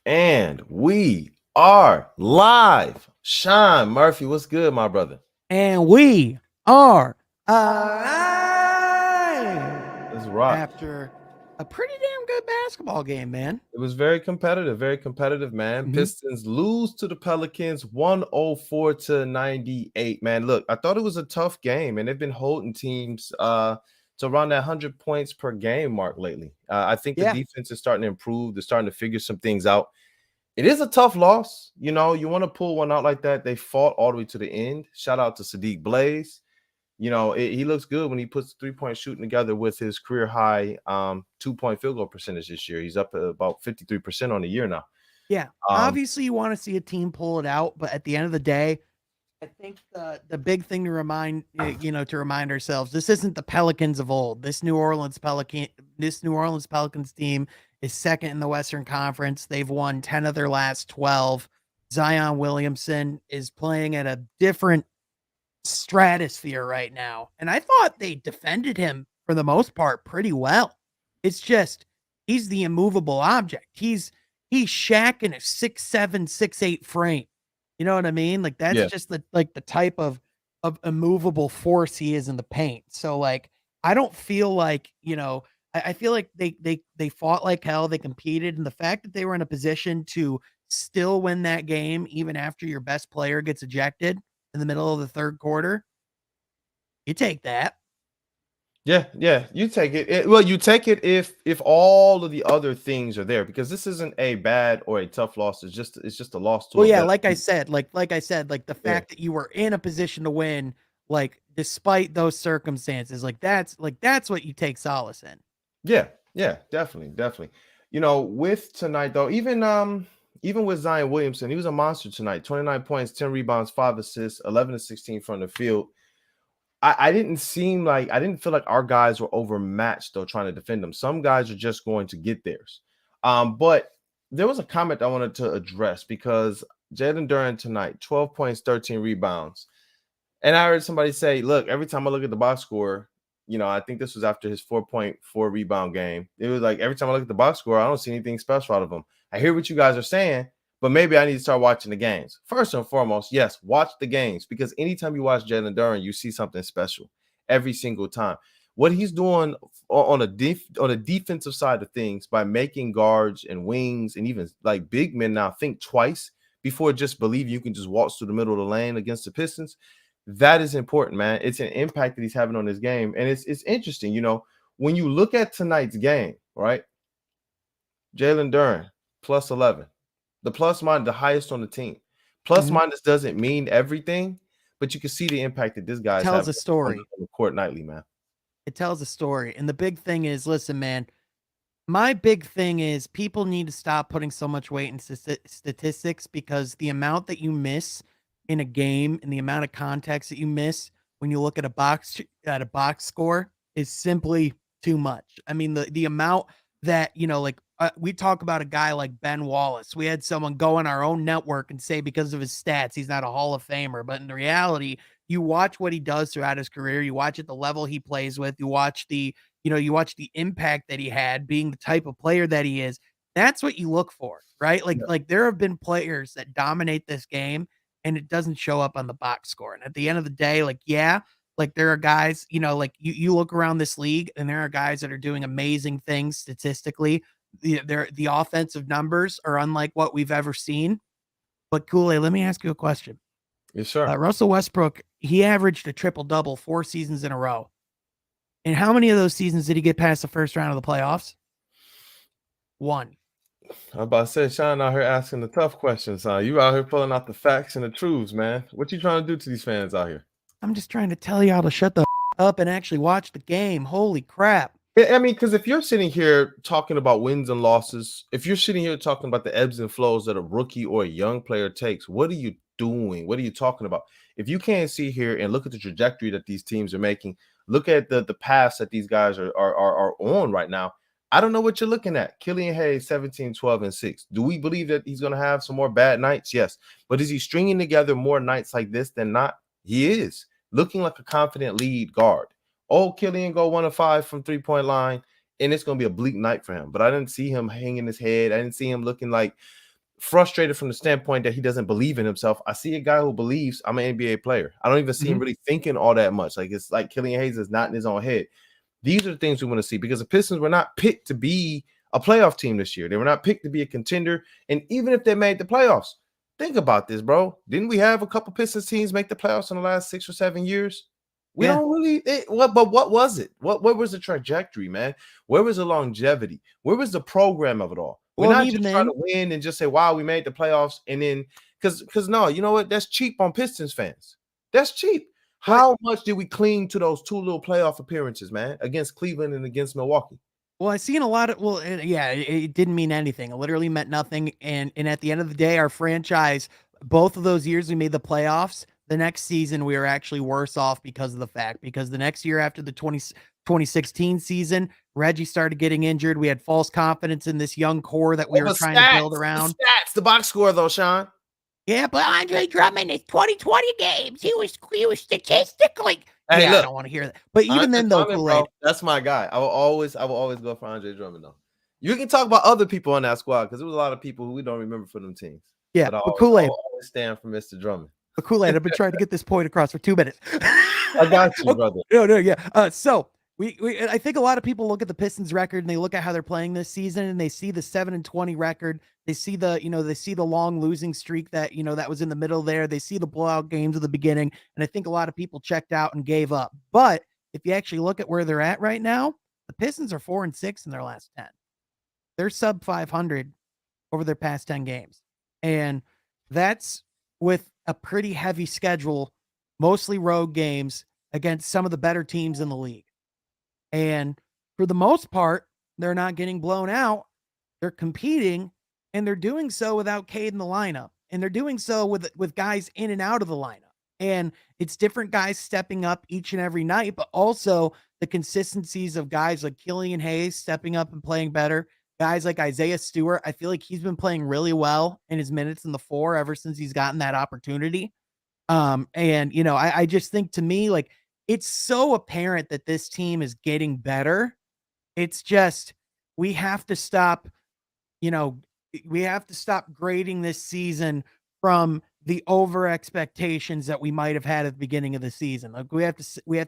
And we are live. Sean Murphy, what's good, my brother? And we are alive Let's rock. after a pretty damn good basketball game, man. It was very competitive, man. Mhm. Pistons lose to the Pelicans 104-98. Man, look, I thought it was a tough game, and they've been holding teams to around that 100 points per game mark lately. I think the Yeah. defense is starting to improve. They're starting to figure some things out. It is a tough loss. You know, you want to pull one out like that. They fought all the way to the end. Shout out to SADDIQ Blaze. You know, he looks good when he puts 3-point shooting together with his career high 2-point field goal percentage this year. He's up at about 53% on the year now. Yeah. Um, Obviously, you want to see a team pull it out, but at the end of the day, I think the big thing to remind to remind ourselves, this isn't the Pelicans of old. This New Orleans Pelicans team is second in the Western Conference. They've won 10 of their last 12. Zion Williamson is playing at a different stratosphere right now. And I thought they defended him for the most part pretty well. It's just he's the immovable object. He's Shaq in a 6'7", 6'8" frame. You know what I mean? Like that's yeah, just the type of immovable force he is in the paint. So like I don't feel like, I feel like they fought like hell. They competed, and the fact that they were in a position to still win that game even after your best player gets ejected in the middle of the third quarter, you take that. yeah. You take it. Well, you take it if all of the other things are there, because this isn't a bad or a tough loss. It's just a loss to Well, a yeah, better team. like I said, like the Yeah, fact that you were in a position to win, like despite those circumstances, like that's what you take solace in. yeah. Definitely. You know, with tonight though, even with Zion Williamson, he was a monster tonight. 29 points, 10 rebounds, 5 assists, 11 to 16 from the field. I didn't feel like our guys were overmatched though trying to defend them. Some guys are just going to get theirs. But there was a comment I wanted to address because Jalen Duren tonight, 12 points, 13 rebounds. And I heard somebody say, look, every time I look at the box score, you know, I think this was after his 4.4 rebound game. It was like every time I look at the box score, I don't see anything special out of him. I hear what you guys are saying, but maybe I need to start watching the games. First and foremost, yes, watch the games, because anytime you watch Jalen Duren, you see something special every single time. What he's doing on a defensive side of things by making guards and wings and even like big men now think twice before just believe you can just walk through the middle of the lane against the Pistons. That is important, man. It's an impact that he's having on this game. And it's interesting, you know, when you look at tonight's game, right? Jalen Duren, plus 11. The plus minus, the highest on the team. Plus Mhm. minus doesn't mean everything, but you can see the impact that this It guy is tells having a on story. the court nightly, man. It tells a story. And the big thing is, listen, man, my big thing is people need to stop putting so much weight in statistics, because the amount that you miss in a game and the amount of context that you miss when you look at a box score is simply too much. I mean, the amount that like we talk about a guy like Ben Wallace. We had someone go on our own network and say because of his stats he's not a Hall of Famer, but in reality, you watch what he does throughout his career. You watch at the level he plays with. You watch the impact that he had being the type of player that he is. That's what you look for, right? Like Yeah. like there have been players that dominate this game and it doesn't show up on the box score. And at the end of the day, like yeah, like there are guys, like you look around this league and there are guys that are doing amazing things statistically. The offensive numbers are unlike what we've ever seen. But Kool-Aid, let me ask you a question. Yes, sir. Russell Westbrook, he averaged a triple double 4 seasons in a row. And how many of those seasons did he get past the first round of the playoffs? One. I'm about to say, Sean out here asking the tough questions, huh? You out here pulling out the facts and the truths, man. What you trying to do to these fans out here? I'm just trying to tell y'all to shut the up and actually watch the game. Holy crap. I mean, because if you're sitting here talking about wins and losses, if you're sitting here talking about the ebbs and flows that a rookie or a young player takes, what are you doing? What are you talking about? If you can't see here and look at the trajectory that these teams are making, look at the paths that these guys are on right now. I don't know what you're looking at. Killian Hayes, 17, 12, and 6. Do we believe that he's going to have some more bad nights? Yes. But is he stringing together more nights like this than not? He is. Looking like a confident lead guard. Oh, Killian go 1 of 5 from 3-point line, and it's going to be a bleak night for him. But I didn't see him hanging his head. I didn't see him looking like frustrated from the standpoint that he doesn't believe in himself. I see a guy who believes I'm an NBA player. I don't even see him really thinking all that much. Like it's like Killian Hayes is not in his own head. These are the things we want to see because the Pistons were not picked to be a playoff team this year. They were not picked to be a contender. And even if they made the playoffs, think about this, bro. Didn't we have a couple Pistons teams make the playoffs in the last 6 or 7 years? We don't really. But what was it? What was the trajectory, man? Where was the longevity? Where was the program of it all? We're not just trying to win and just say, "Wow, we made the playoffs," and then because no, you know what? That's cheap on Pistons fans. That's cheap. How much did we cling to those 2 little playoff appearances, man, against Cleveland and against Milwaukee? Well, I've seen a lot of it didn't mean anything. It literally meant nothing. And at the end of the day, our franchise, both of those years we made the playoffs. The next season we were actually worse off because of because the next year after the 2016 season, Reggie started getting injured. We had false confidence in this young core that we were trying to build around. The box score though, Sean. Yeah, but Andre Drummond in 2020 games, he was statistically. Hey, look, I don't want to hear that. But even then, though, Kool-Aid, that's my guy. I will always go for Andre Drummond though. You can talk about other people on that squad because there was a lot of people who we don't remember for them teams. Yeah, but Kool-Aid, I'll always stand for Mr. Drummond. But Kool-Aid, I've been trying to get this point across for 2 minutes. I got you, brother. No, yeah. So I think a lot of people look at the Pistons record and they look at how they're playing this season and they see the 7-20 record. They see the long losing streak that, that was in the middle there. They see the blowout games at the beginning. And I think a lot of people checked out and gave up. But if you actually look at where they're at right now, the Pistons are 4-6 in their last 10. They're sub 500 over their past 10 games. And that's with a pretty heavy schedule, mostly road games against some of the better teams in the league. And for the most part, they're not getting blown out. They're competing, and they're doing so without Cade in the lineup. And they're doing so with guys in and out of the lineup. And it's different guys stepping up each and every night, but also the consistencies of guys like Killian Hayes stepping up and playing better. Guys like Isaiah Stewart, I feel like he's been playing really well in his minutes in the 4 ever since he's gotten that opportunity. And, I just think to me, like, it's so apparent that this team is getting better. It's just, we have to stop grading this season from the over expectations that we might have had at the beginning of the season. Like we have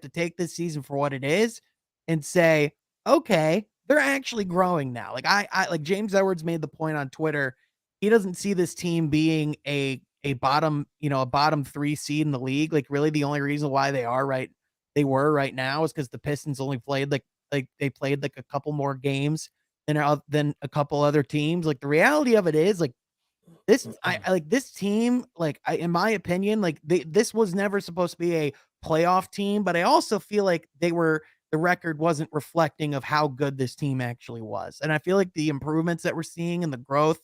to take this season for what it is and say, okay, they're actually growing now. Like I like James Edwards made the point on Twitter. He doesn't see this team being a bottom 3 seed in the league. Like really the only reason why they were right now is because the Pistons only played like they played like a couple more games than a couple other teams. Like the reality of it is like this, this team, in my opinion, this was never supposed to be a playoff team, but I also feel like the record wasn't reflecting of how good this team actually was. And I feel like the improvements that we're seeing and the growth,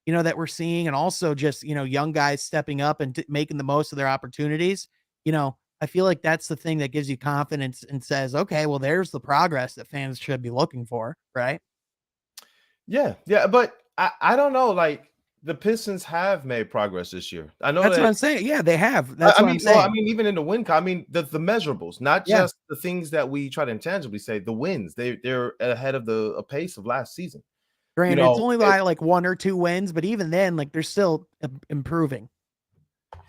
that we're seeing, and also just, young guys stepping up and making the most of their opportunities, I feel like that's the thing that gives you confidence and says, okay, well, there's the progress that fans should be looking for. Right. Yeah. But I don't know. Like the Pistons have made progress this year. I know that's what I'm saying. Yeah, they have. That's what I'm saying. I mean, even in the win, the measurables, not just the things that we try to intangibly say, the wins, they're ahead of the pace of last season. Granted, it's only by like 1 or 2 wins, but even then, like they're still improving.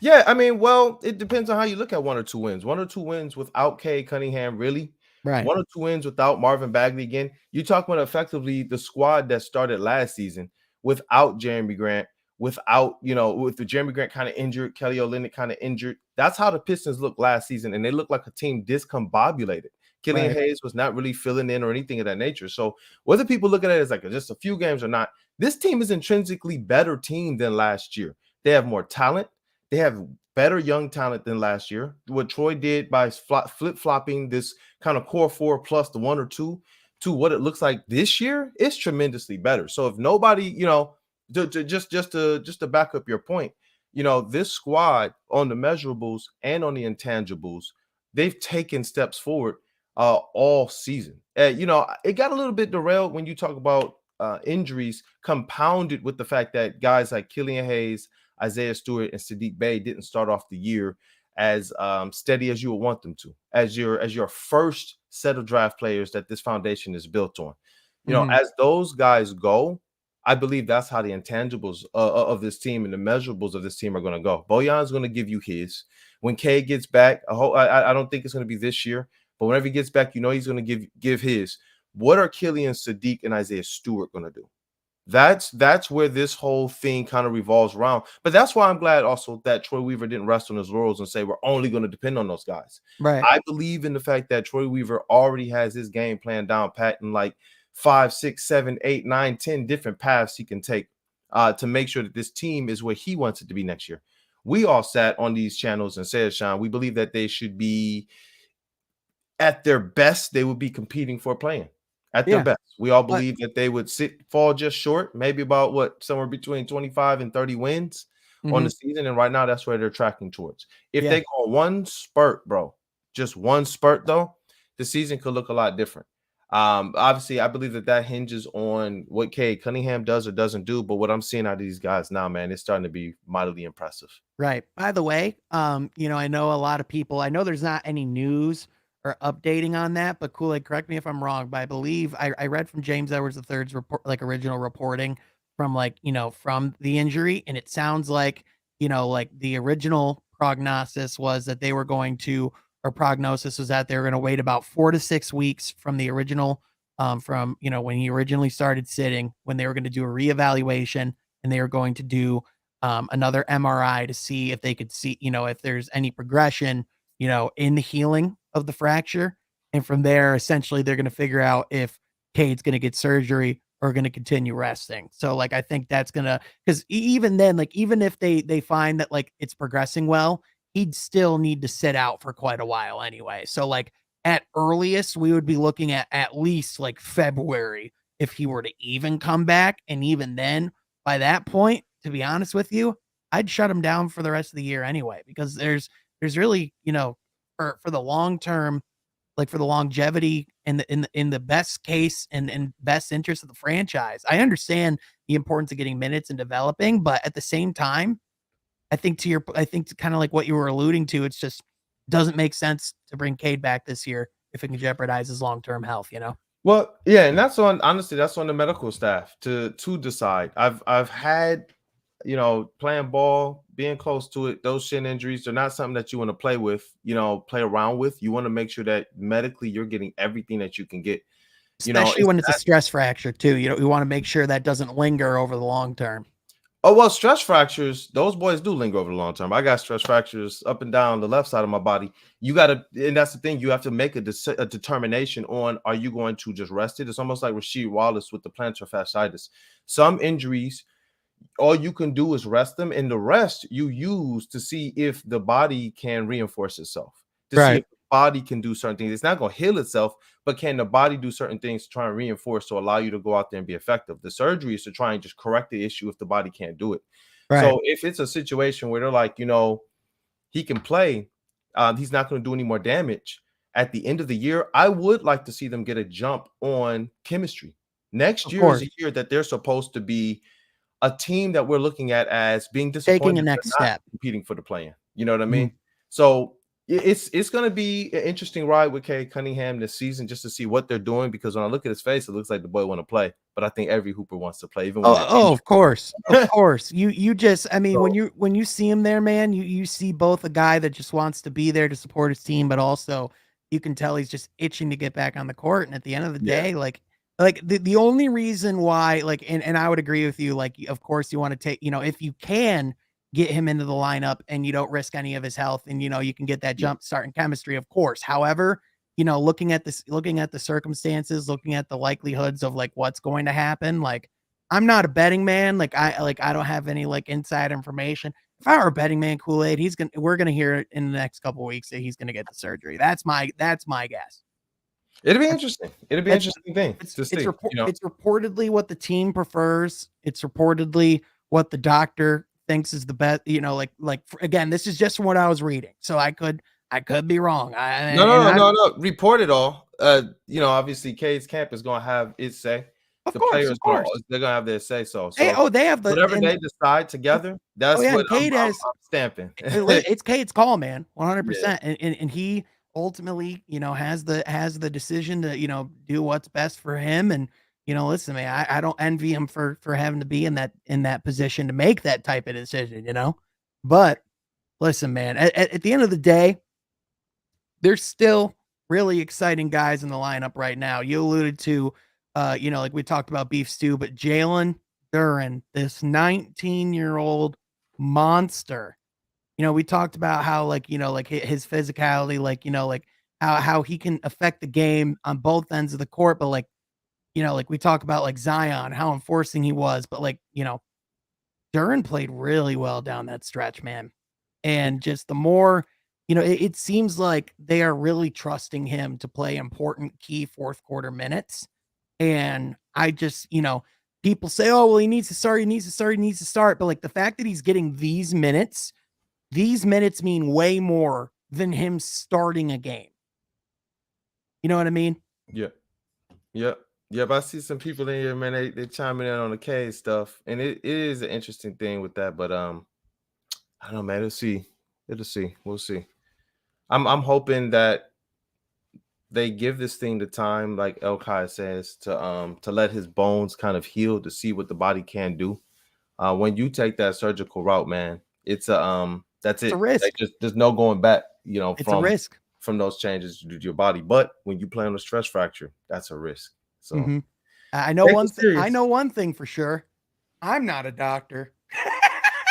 Yeah, I mean, well, it depends on how you look at 1 or 2 wins. 1 or 2 wins without Cade Cunningham, really. Right. 1 or 2 wins without Marvin Bagley again. You're talking about effectively the squad that started last season without Jeremy Grant, without, with the Jeremy Grant kind of injured, Kelly Olynyk kind of injured. That's how the Pistons looked last season, and they looked like a team discombobulated. Killian Hayes was not really filling in or anything of that nature. So whether people look at it as like just a few games or not, this team is intrinsically better team than last year. They have more talent. They have better young talent than last year. What Troy did by flip-flopping this kind of core 4 plus the 1 or 2 to what it looks like this year is tremendously better. So if nobody, just to back up your point, this squad on the measurables and on the intangibles, they've taken steps forward all season. It got a little bit derailed when you talk about injuries compounded with the fact that guys like Killian Hayes, Isaiah Stewart, and SADDIQ Bey didn't start off the year as steady as you would want them to, as your first set of draft players that this foundation is built on. As those guys go, I believe that's how the intangibles of this team and the measurables of this team are going to go. Bojan's going to give you his. When K gets back, I don't think it's going to be this year, but whenever he gets back, he's going to give his. What are Killian, SADDIQ, and Isaiah Stewart going to do? That's where this whole thing kind of revolves around. But that's why I'm glad also that Troy Weaver didn't rest on his laurels and say we're only going to depend on those guys. Right. I believe in the fact that Troy Weaver already has his game plan down pat in like 5, 6, 7, 8, 9, 10 different paths he can take to make sure that this team is where he wants it to be next year. We all sat on these channels and said, Sean, we believe that they should be at their best, they would be competing for playing at their Yeah. best. We all But believe that they would fall just short, maybe about somewhere between 25 and 30 wins on the season. And right now, that's where they're tracking towards. If yeah. they go one spurt, bro, just one spurt though, the season could look a lot different. Obviously, I believe that hinges on what Cade Cunningham does or doesn't do. But what I'm seeing out of these guys now, man, it's starting to be mightily impressive. Right. By the way, I know a lot of people, I know there's not any news or updating on that, but Kool-Aid, correct me if I'm wrong, but I believe I read from James Edwards III's report, like original reporting from from the injury. And it sounds like, like the original prognosis was that they were going to, or prognosis was that they were going to wait about 4 to 6 weeks from the original, from, when he originally started sitting, when they were going to do a reevaluation and they were going to do another MRI to see if they could see, if there's any progression, in the healing of the fracture. And from there, essentially, they're going to figure out if Cade's going to get surgery or going to continue resting. So, like, I think that's going to, because even then, like, even if they find that like it's progressing well, he'd still need to sit out for quite a while anyway. So, like, at earliest, we would be looking at least like February if he were to even come back. And even then, by that point, to be honest with you, I'd shut him down for the rest of the year anyway, because there's really, for the long term, like for the longevity and in the best case and best interest of the franchise. I understand the importance of getting minutes and developing, but at the same time, I think kind of like what you were alluding to, it's just doesn't make sense to bring Cade back this year if it can jeopardize his long-term health, Well, yeah, and that's on the medical staff to decide. I've had, playing ball, being close to it, those shin injuries, they're not something that you want to play with, play around with. You want to make sure that medically you're getting everything that you can get. Especially when it's a stress fracture too. You want to make sure that doesn't linger over the long term. Oh, well, stress fractures, those boys do linger over the long term. I got stress fractures up and down the left side of my body. You got to, and that's the thing, you have to make a determination on, are you going to just rest it? It's almost like Rasheed Wallace with the plantar fasciitis. Some injuries, all you can do is rest them, and the rest you use to see if the body can reinforce itself, to see if the body can do certain things. It's not going to heal itself, but can the body do certain things to try and reinforce to allow you to go out there and be effective? The surgery is to try and just correct the issue if the body can't do it. So if it's a situation where they're like, he can play, he's not going to do any more damage at the end of the year, I would like to see them get a jump on chemistry. Next year is a year that they're supposed to be a team that we're looking at as being disappointed, taking a next step, competing for the play-in. You know what I mean? So it's going to be an interesting ride with Cade Cunningham this season, just to see what they're doing, because when I look at his face, it looks like the boy want to play, but I think every hooper wants to play. Even of course. You just, I mean, when you see him there, man, you see both a guy that just wants to be there to support his team, but also you can tell he's just itching to get back on the court. And at the end of the day, like the only reason why, like, and I would agree with you, like, of course you want to take, if you can get him into the lineup and you don't risk any of his health, and, you can get that jump start in chemistry, of course. However, looking at the circumstances, looking at the likelihoods of like what's going to happen, like, I'm not a betting man. I don't have any like inside information. If I were a betting man, Kool-Aid, we're going to hear it in the next couple of weeks that he's going to get the surgery. That's my guess. It'll be interesting. It'll be an interesting thing to see. It's reportedly what the team prefers. It's reportedly what the doctor thinks is the best. Again, this is just from what I was reading, so I could be wrong. No. Report it all. Obviously, Cade's camp is going to have its say. Of course, they're going to have their say. So they have whatever they decide together. That's what Cade I'm stamping. It's Cade's call, man, 100%, and he ultimately, has the decision to, do what's best for him. And, listen, man, I don't envy him for having to be in that position to make that type of decision, but listen, man, at the end of the day, there's still really exciting guys in the lineup right now. You alluded to, like we talked about Beef Stew, but Jalen Duren, this 19-year-old monster. We talked about how, like, like his physicality, like, like how he can affect the game on both ends of the court. But like we talk about like Zion, how enforcing he was, but like, Duren played really well down that stretch, man. And just the more, it seems like they are really trusting him to play important key fourth quarter minutes. And I just, people say, oh, well, he needs to start, he needs to start, he needs to start. But like the fact that he's getting these minutes mean way more than him starting a game. You know what I mean? Yeah. Yep. Yep. I see some people in here, man. They chiming in on the K stuff. And it is an interesting thing with that. But I don't know, man. We'll see. We'll see. I'm hoping that they give this thing the time, like El Kai says, to let his bones kind of heal to see what the body can do. When you take that surgical route, man, it's that's It's it. a risk. Like, there's no going back, It's a risk. from those changes to your body. But when you play on a stress fracture, that's a risk. So Mm-hmm. I know one thing for sure. I'm not a doctor.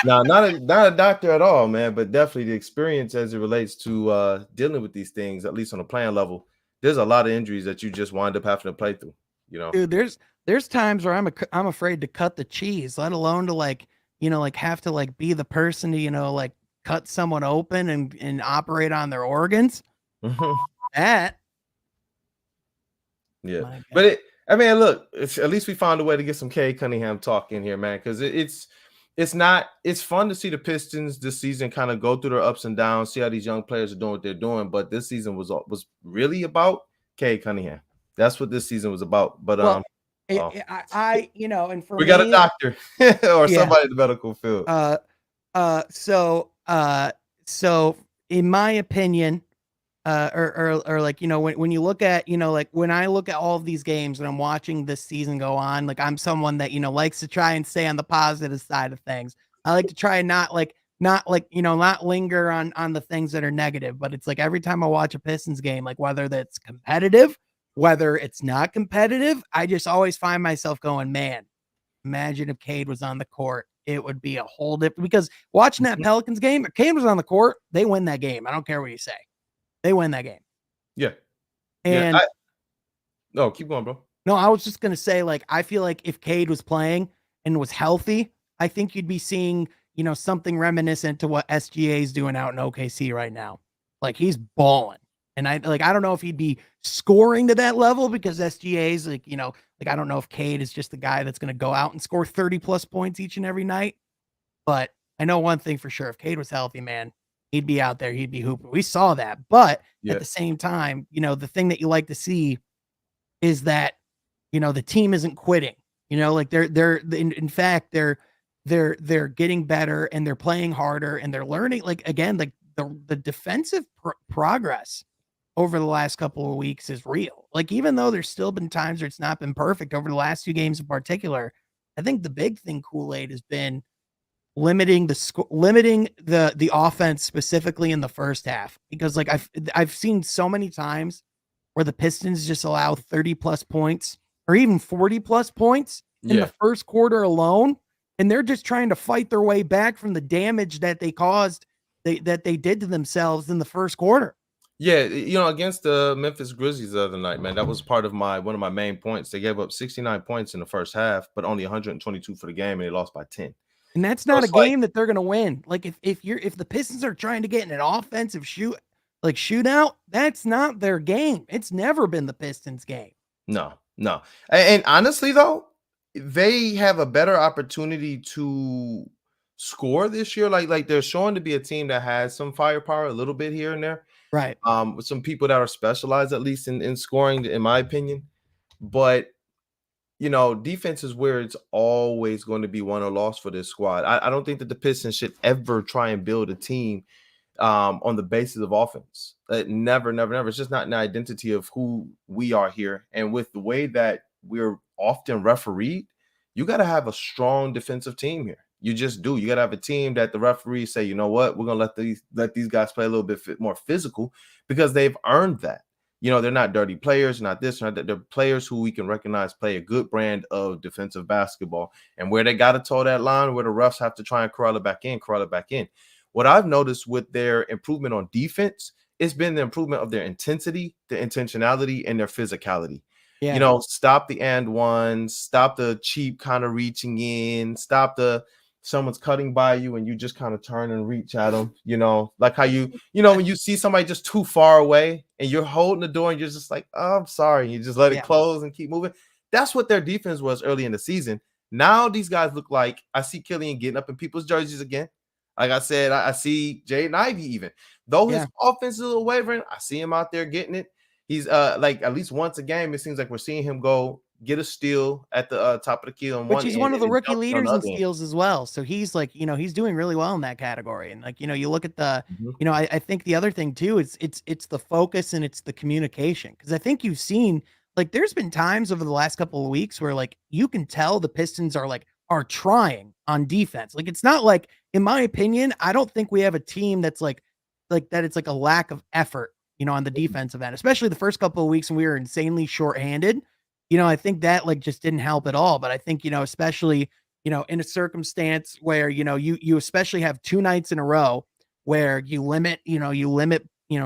no, not a doctor at all, man. But definitely the experience as it relates to dealing with these things, at least on a playing level. There's a lot of injuries that you just wind up having to play through. Dude, there's times where I'm afraid to cut the cheese, let alone to like, like have to like be the person to, like cut someone open and operate on their organs. That. Yeah. But I mean, look, at least we found a way to get some Cade Cunningham talk in here, man, because it's fun to see the Pistons this season kind of go through their ups and downs, see how these young players are doing what they're doing. But this season was really about Cade Cunningham. That's what this season was about. But and for we got a doctor or somebody in the medical field. So in my opinion, or like, when you look at, like when I look at all of these games and I'm watching this season go on, like I'm someone that, likes to try and stay on the positive side of things. I like to try and not linger on the things that are negative, but it's like every time I watch a Pistons game, like whether that's competitive, whether it's not competitive, I just always find myself going, man, imagine if Cade was on the court. It would be a whole different, because watching that Pelicans game, if Cade was on the court, they win that game. I don't care what you say. They win that game. Yeah. And keep going, bro. No, I was just going to say, like, I feel like if Cade was playing and was healthy, I think you'd be seeing, something reminiscent to what SGA is doing out in OKC right now. Like, he's balling. And I don't know if he'd be scoring to that level, because SGA's like, I don't know if Cade is just the guy that's going to go out and score 30 plus points each and every night. But I know one thing for sure. If Cade was healthy, man, he'd be out there. He'd be hooping. We saw that. But at the same time, the thing that you like to see is that, the team isn't quitting, like they're in fact, they're getting better and they're playing harder and they're learning, like, again, like the defensive progress over the last couple of weeks is real. Like, even though there's still been times where it's not been perfect over the last 2 games in particular, I think the big thing Kool-Aid has been limiting the offense, specifically in the first half, because like I've seen so many times where the Pistons just allow 30 plus points or even 40 plus points in the first quarter alone, and they're just trying to fight their way back from the damage that they caused, that they did to themselves in the first quarter. Yeah, against the Memphis Grizzlies the other night, man, that was part of one of my main points. They gave up 69 points in the first half, but only 122 for the game, and they lost by 10. And that's not a game that they're going to win. Like, if the Pistons are trying to get in an offensive shootout, that's not their game. It's never been the Pistons game. No. And honestly, though, they have a better opportunity to score this year. Like they're showing to be a team that has some firepower a little bit here and there. Right. With some people that are specialized, at least in scoring, in my opinion. But defense is where it's always going to be won or lost for this squad. I don't think that the Pistons should ever try and build a team on the basis of offense. Never. It's just not an identity of who we are here. And with the way that we're often refereed, you got to have a strong defensive team here. You just do. You got to have a team that the referees say, you know what, we're gonna let these guys play a little bit more physical because they've earned that. They're not dirty players, not this, not that. They're players who we can recognize play a good brand of defensive basketball. And where they got to toe that line, where the refs have to try and crawl it back in. What I've noticed with their improvement on defense, it's been the improvement of their intensity, their intentionality, and their physicality. Yeah. Stop the and ones, stop the cheap kind of reaching in, stop the someone's cutting by you and you just kind of turn and reach at them, like how when you see somebody just too far away and you're holding the door and you're just like, oh, I'm sorry. You just let it close and keep moving. That's what their defense was early in the season. Now these guys look like, I see Killian getting up in people's jerseys again. Like I said, I see Jaden Ivey even. Though his offense is a little wavering, I see him out there getting it. He's like at least once a game, it seems like we're seeing him go get a steal at the top of the key on Which one he's end one of the and rookie jump on the leaders in other end. steals as well. So he's like, he's doing really well in that category. And like, you look at the, Mhm. I think the other thing too is it's the focus and it's the communication. Cause I think you've seen like there's been times over the last couple of weeks where like you can tell the Pistons are trying on defense. Like it's not like, in my opinion, I don't think we have a team that's like that it's like a lack of effort, on the defensive end, especially the first couple of weeks when we were insanely shorthanded. I think that like just didn't help at all. But I think, especially, in a circumstance where, you especially have 2 nights in a row where you limit,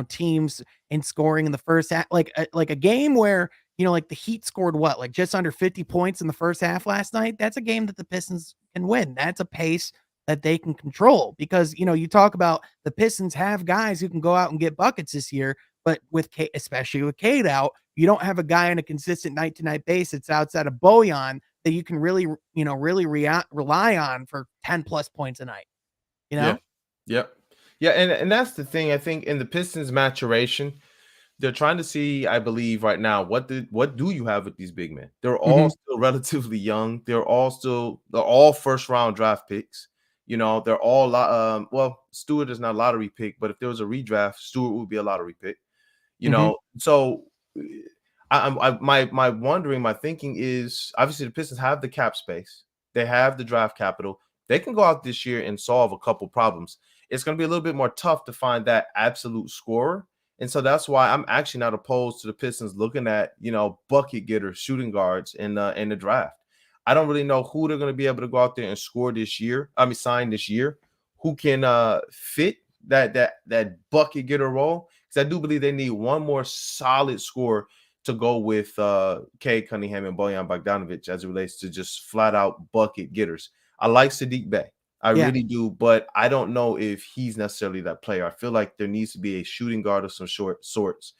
teams in scoring in the first half, like a game where, like the Heat scored what, like just under 50 points in the first half last night. That's a game that the Pistons can win. That's a pace that they can control because, you talk about the Pistons have guys who can go out and get buckets this year, but with Kate, especially with Cade out, you don't have a guy on a consistent night to night basis outside of Bojan that you can really, rely on for 10 plus points a night, Yeah. Yep. Yeah, and that's the thing. I think in the Pistons maturation, they're trying to see, I believe, right now, what do you have with these big men? They're all Mhm. still relatively young. They're all first round draft picks. They're all well, Stewart is not a lottery pick, but if there was a redraft, Stewart would be a lottery pick. Mhm. So my thinking is obviously the Pistons have the cap space, they have the draft capital, they can go out this year and solve a couple problems. It's going to be a little bit more tough to find that absolute scorer, and so that's why I'm actually not opposed to the Pistons looking at bucket getters, shooting guards in the draft. I don't really know who they're going to be able to go out there and score this year. I mean, sign this year, who can fit that bucket getter role, because I do believe they need one more solid scorer to go with Cade Cunningham and Bojan Bogdanovic as it relates to just flat out bucket getters. I like SADDIQ Bey. I Yeah. really do, but I don't know if he's necessarily that player. I feel like there needs to be a shooting guard of some sorts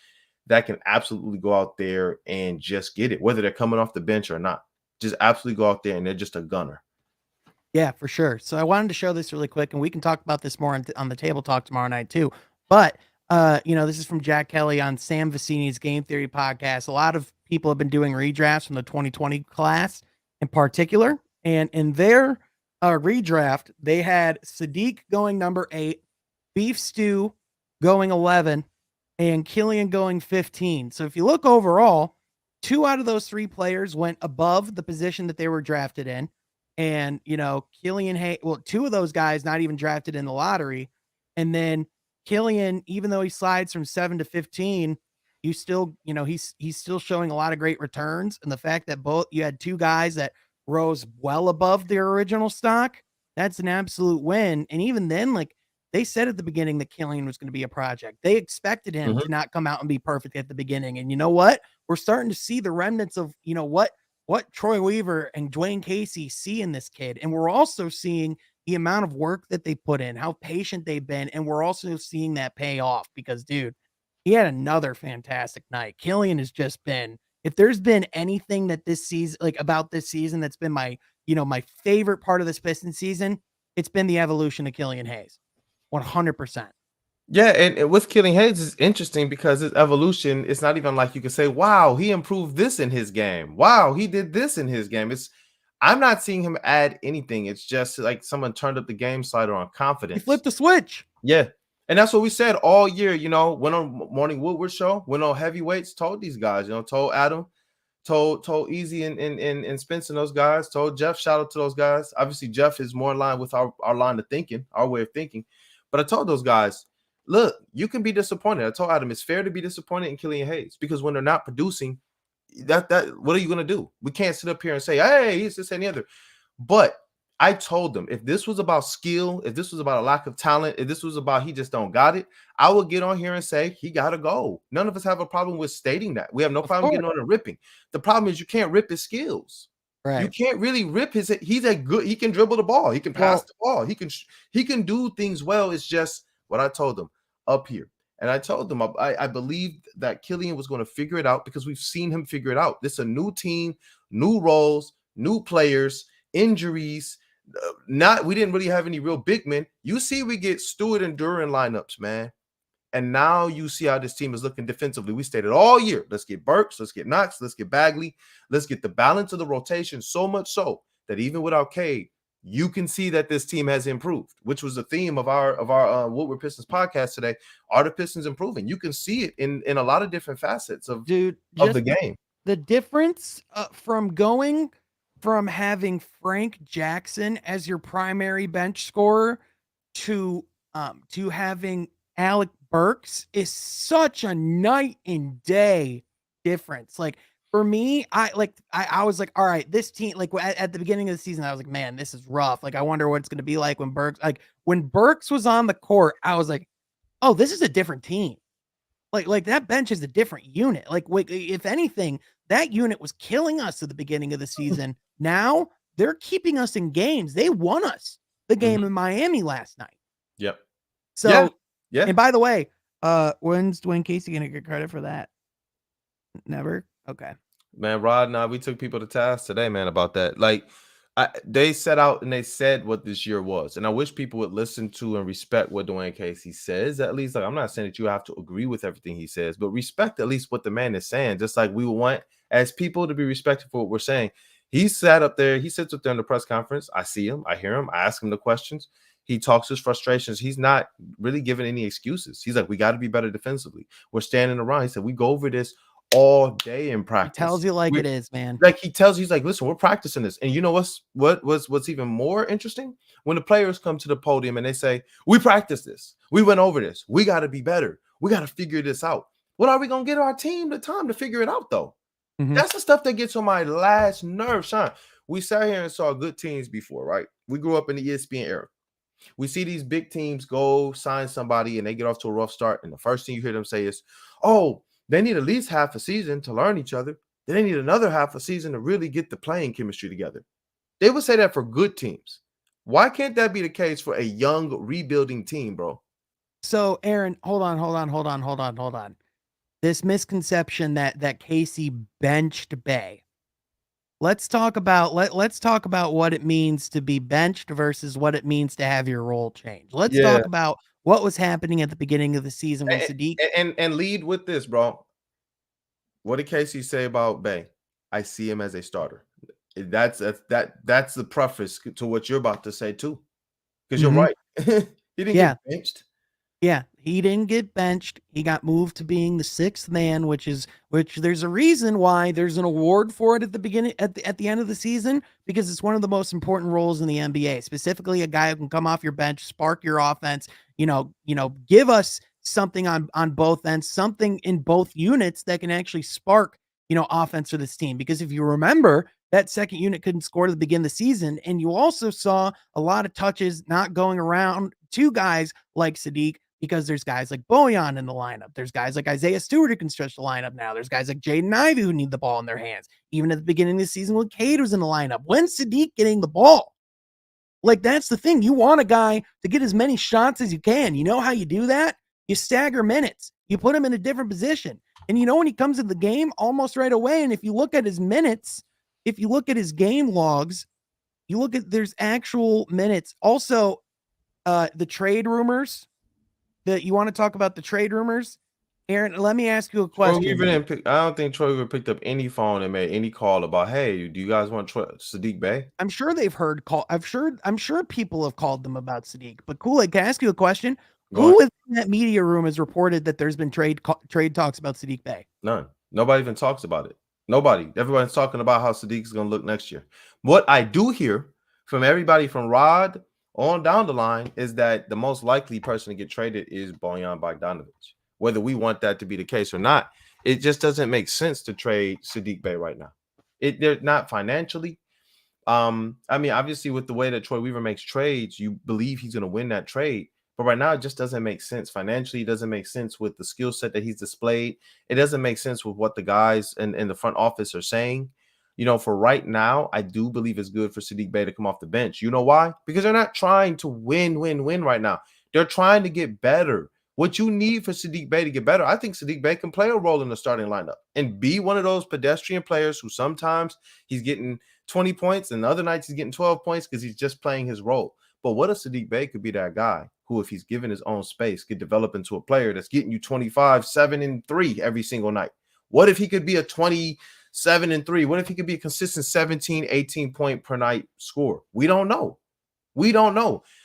that can absolutely go out there and just get it, whether they're coming off the bench or not. Just absolutely go out there and they're just a gunner. Yeah, for sure. So I wanted to show this really quick, and we can talk about this more on the table talk tomorrow night too. But this is from Jack Kelly on Sam Vecini's Game Theory podcast. A lot of people have been doing redrafts from the 2020 class in particular, and in their redraft, they had SADDIQ going number 8, Beef Stew going 11, and Killian going 15. So if you look overall, 2 out of those 3 players went above the position that they were drafted in. And, Killian Hay, well, 2 of those guys not even drafted in the lottery. And then Killian, even though he slides from 7 to 15, you still, he's still showing a lot of great returns. And the fact that both you had 2 guys that rose well above their original stock, that's an absolute win. And even then, like they said at the beginning that Killian was going to be a project. They expected him to not come out and be perfect at the beginning. And you know what? We're starting to see the remnants of, what Troy Weaver and Dwayne Casey see in this kid. And we're also seeing the amount of work that they put in, how patient they've been. And we're also seeing that pay off because, dude, he had another fantastic night. Killian has just been, if there's been anything that this season, like about this season, that's been my, my favorite part of this Pistons season, it's been the evolution of Killian Hayes. 100%. Yeah, and with Killing Hayes is interesting because his evolution, it's not even like you can say, wow, he improved this in his game. Wow, he did this in his game. I'm not seeing him add anything. It's just like someone turned up the game slider on He confidence. flipped the switch. Yeah. And that's what we said all year, went on Morning Woodward show, went on heavyweights, told these guys, told Adam, told Easy and Spence and those guys, told Jeff, shout out to those guys. Obviously, Jeff is more in line with our line of thinking, our way of thinking. But I told those guys, look, you can be disappointed. I told Adam it's fair to be disappointed in Killian Hayes because when they're not producing, that what are you gonna do? We can't sit up here and say, hey, he's this and the other. But I told them if this was about skill, if this was about a lack of talent, if this was about he just don't got it, I would get on here and say he got to go. None of us have a problem with stating that. We have no problem getting on and ripping. The problem is you can't rip his skills. Right. You can't really rip his. He's a good. He can dribble the ball. He can pass the ball. He can do things well. It's just what I told them up here. And I told them I believed that Killian was going to figure it out because we've seen him figure it out. This is a new team, new roles, new players, injuries. We didn't really have any real big men. You see, we get Stewart and Duran lineups, man. And now you see how this team is looking defensively. We stated all year, let's get Burks, let's get Knox, let's get Bagley, let's get the balance of the rotation, so much so that even without Cade, you can see that this team has improved, which was the theme of our What We're Pistons podcast today. Are the Pistons improving? You can see it in a lot of different facets of the game. The difference from having Frank Jackson as your primary bench scorer to having Alec Burks is such a night and day difference. Like for me, I was like, all right, this team, like at the beginning of the season, I was like, man, this is rough. Like, I wonder what it's going to be like when Burks was on the court. I was like, oh, this is a different team. Like that bench is a different unit. Like, if anything, that unit was killing us at the beginning of the season. Now they're keeping us in games. They won us the game in Miami last night. Yep. So, yeah. And by the way, when's Dwayne Casey going to get credit for that? Never. Okay. Man, Rod, we took people to task today, man, about that. Like, they set out and they said what this year was. And I wish people would listen to and respect what Dwayne Casey says. At least, like, I'm not saying that you have to agree with everything he says, but respect at least what the man is saying. Just like we would want as people to be respected for what we're saying. He sat up there. He sits up there in the press conference. I see him. I hear him. I ask him the questions. He talks his frustrations. He's not really giving any excuses. He's like, we got to be better defensively. We're standing around. He said, we go over this all day in practice. He tells you it is, man. Like he's like, listen, we're practicing this. And you know what's even more interesting? When the players come to the podium and they say, we practiced this. We went over this. We got to be better. We got to figure this out. What are we going to get our team the time to figure it out, though? That's the stuff that gets on my last nerve, Sean. We sat here and saw good teams before, right? We grew up in the ESPN era. We see these big teams go sign somebody and they get off to a rough start. And the first thing you hear them say is, oh, they need at least half a season to learn each other. Then they need another half a season to really get the playing chemistry together. They would say that for good teams. Why can't that be the case for a young rebuilding team, bro? So, Aaron, hold on. This misconception that Casey benched Bay. Let's talk about what it means to be benched versus what it means to have your role change. Let's talk about what was happening at the beginning of the season when SADDIQ and lead with this, bro. What did Casey say about Bay? I see him as a starter. That's the preface to what you're about to say too, because you're right. He didn't get benched. Yeah, he didn't get benched. He got moved to being the sixth man, which there's a reason why there's an award for it at the beginning, at the end of the season, because it's one of the most important roles in the NBA, specifically a guy who can come off your bench, spark your offense, give us something on both ends, something in both units that can actually spark, offense for this team. Because if you remember, that second unit couldn't score to the beginning of the season. And you also saw a lot of touches not going around to guys like SADDIQ, because there's guys like Bojan in the lineup. There's guys like Isaiah Stewart who can stretch the lineup now. There's guys like Jaden Ivey who need the ball in their hands. Even at the beginning of the season when Cade was in the lineup. When's SADDIQ getting the ball? Like, that's the thing. You want a guy to get as many shots as you can. You know how you do that? You stagger minutes. You put him in a different position. And when he comes in the game, almost right away, and if you look at his minutes, if you look at his game logs, there's actual minutes. Also, the trade rumors. You want to talk about the trade rumors? Aaron, let me ask you a question. I don't think Troy ever picked up any phone and made any call about, hey, do you guys want SADDIQ Bey? I'm sure they've heard call. I'm sure people have called them about SADDIQ. But Kool-Aid, can I ask you a question? Who within that media room has reported that there's been trade talks about SADDIQ Bey? None. Nobody even talks about it. Nobody. Everyone's talking about how SADDIQ is going to look next year. What I do hear from everybody from Rod on down the line is that the most likely person to get traded is Bojan Bogdanovic. Whether we want that to be the case or not, it just doesn't make sense to trade SADDIQ Bey right now. They're not financially. I mean, obviously, with the way that Troy Weaver makes trades, you believe he's going to win that trade. But right now, it just doesn't make sense. Financially, it doesn't make sense with the skill set that he's displayed. It doesn't make sense with what the guys in the front office are saying. For right now, I do believe it's good for SADDIQ Bey to come off the bench. You know why? Because they're not trying to win right now. They're trying to get better. What you need for SADDIQ Bey to get better, I think SADDIQ Bey can play a role in the starting lineup and be one of those pedestrian players who sometimes he's getting 20 points and the other nights he's getting 12 points because he's just playing his role. But what if SADDIQ Bey could be that guy who, if he's given his own space, could develop into a player that's getting you 25, 7, and 3 every single night? What if he could be a 27 and 3? What if he could be a consistent 17, 18 point per night scorer? We don't know.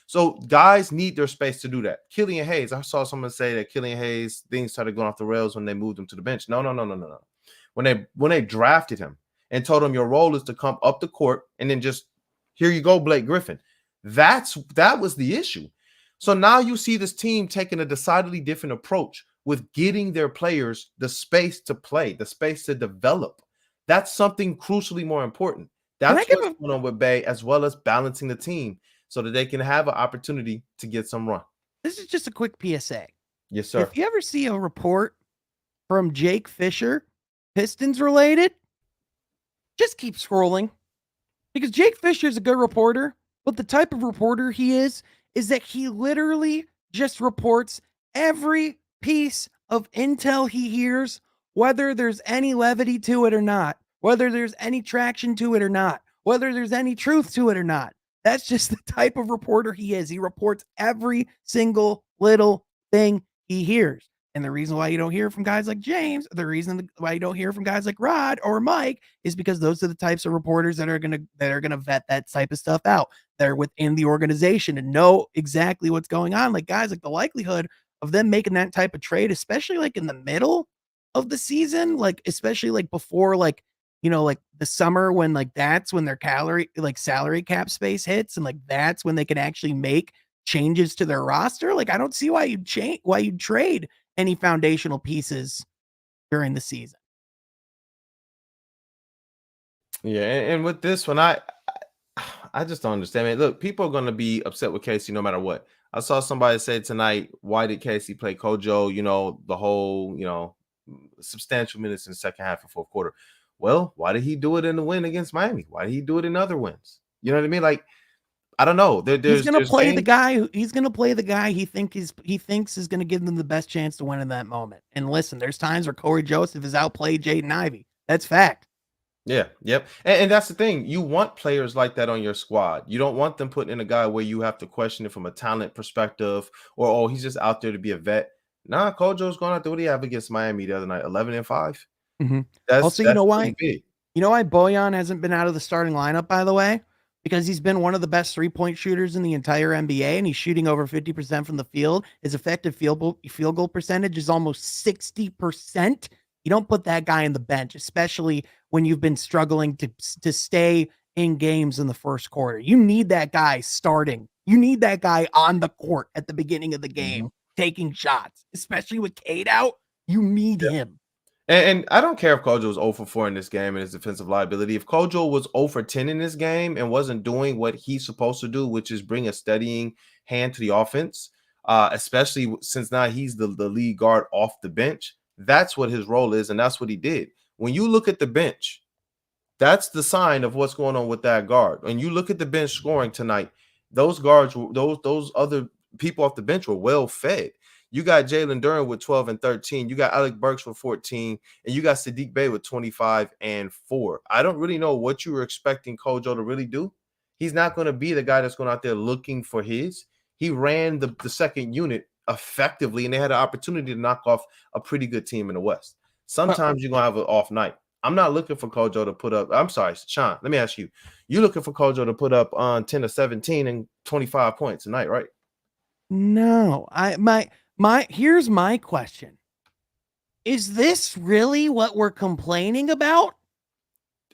So guys need their space to do that. Killian Hayes, I saw someone say that Killian Hayes, things started going off the rails when they moved him to the bench. No. When they drafted him and told him your role is to come up the court and then just, here you go, Blake Griffin. That was the issue. So now you see this team taking a decidedly different approach with getting their players the space to play, the space to develop. That's something crucially more important. That's what's going on with Bey, as well as balancing the team so that they can have an opportunity to get some run. This is just a quick PSA. Yes, sir. If you ever see a report from Jake Fisher, Pistons related, just keep scrolling, because Jake Fisher is a good reporter, but the type of reporter he is that he literally just reports every piece of intel he hears, whether there's any levity to it or not, whether there's any traction to it or not, whether there's any truth to it or not. That's just the type of reporter he is. He reports every single little thing he hears. And the reason why you don't hear from guys like James, the reason why you don't hear from guys like Rod or Mike, is because those are the types of reporters that are gonna vet that type of stuff out. They're within the organization and know exactly what's going on. Like guys, like the likelihood of them making that type of trade, especially like in the middle of the season, like especially like before like the summer, when like that's when their salary cap space hits, and like that's when they can actually make changes to their roster. Like I don't see why you'd trade any foundational pieces during the season. Yeah, and with this one, I just don't understand, man. Look, people are going to be upset with Casey no matter what. I saw somebody say tonight, why did Casey play Kojo, the whole, substantial minutes in the second half and fourth quarter? Well, why did he do it in the win against Miami? Why did he do it in other wins? You know what I mean? Like, I don't know. He's going to play the guy. He's going to play the guy he thinks is going to give them the best chance to win in that moment. And listen, there's times where Corey Joseph has outplayed Jaden Ivey. That's fact. Yeah, yep. And that's the thing. You want players like that on your squad. You don't want them putting in a guy where you have to question it from a talent perspective, or oh, he's just out there to be a vet. Nah, Kojo's going out there. What do you have against Miami the other night? 11-5. Mm-hmm. That's also, you know why? You know why Bojan hasn't been out of the starting lineup, by the way? Because he's been one of the best 3-point shooters in the entire NBA, and he's shooting over 50% from the field. His effective field goal percentage is almost 60%. You don't put that guy in the bench, especially when you've been struggling to stay in games in the first quarter. You need that guy starting. You need that guy on the court at the beginning of the game, taking shots, especially with Cade out. You need him. And I don't care if Kojo was 0 for 4 in this game and his defensive liability. If Kojo was 0 for 10 in this game and wasn't doing what he's supposed to do, which is bring a steadying hand to the offense, especially since now he's the lead guard off the bench, that's what his role is, and that's what he did. When you look at the bench, that's the sign of what's going on with that guard. When you look at the bench scoring tonight, those guards, those other people off the bench were well fed. You got Jalen Duren with 12 and 13. You got Alec Burks with 14, and you got SADDIQ Bey with 25 and 4. I don't really know what you were expecting Kojo to really do. He's not going to be the guy that's going out there looking for his. He ran the second unit effectively, and they had an opportunity to knock off a pretty good team in the West. Sometimes you're going to have an off night. I'm not looking for Kojo to put up. I'm sorry, Sean. Let me ask you. You're looking for Kojo to put up on 10 or 17 and 25 points tonight, right? No, here's my question. Is this really what we're complaining about?